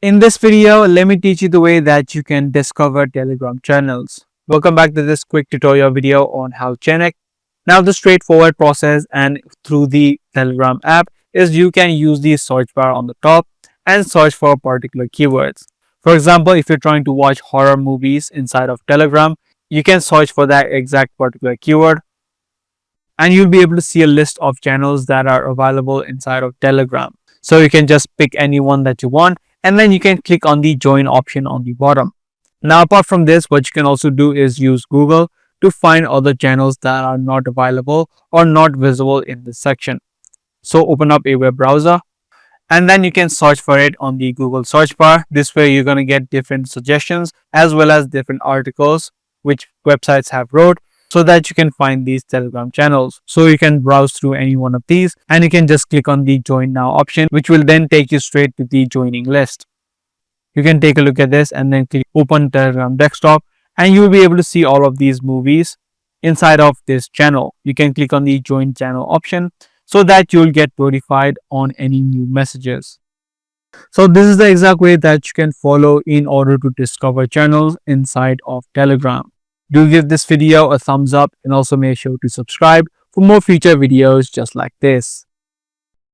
In this video, let me teach you the way that you can discover Telegram channels. Welcome back to this quick tutorial video on how Connect. Now the straightforward process and through the Telegram app is you can use the search bar on the top and search for particular keywords. For example, if you're trying to watch horror movies inside of Telegram, you can search for that exact particular keyword and you'll be able to see a list of channels that are available inside of Telegram. So you can just pick any one that you want and then you can click on the join option on the bottom. Now apart from this, what you can also do is use Google to find other channels that are not available or not visible in this section. So open up a web browser and then you can search for it on the Google search bar. This way you're going to get different suggestions as well as different articles which websites have wrote, so that you can find these Telegram channels. So you can browse through any one of these and you can just click on the join now option, which will then take you straight to the joining list. You can take a look at this and then click open Telegram desktop and you will be able to see all of these movies inside of this channel. You can click on the join channel option so that you'll get notified on any new messages. So this is the exact way that you can follow in order to discover channels inside of Telegram. Do give this video a thumbs up and also make sure to subscribe for more future videos just like this.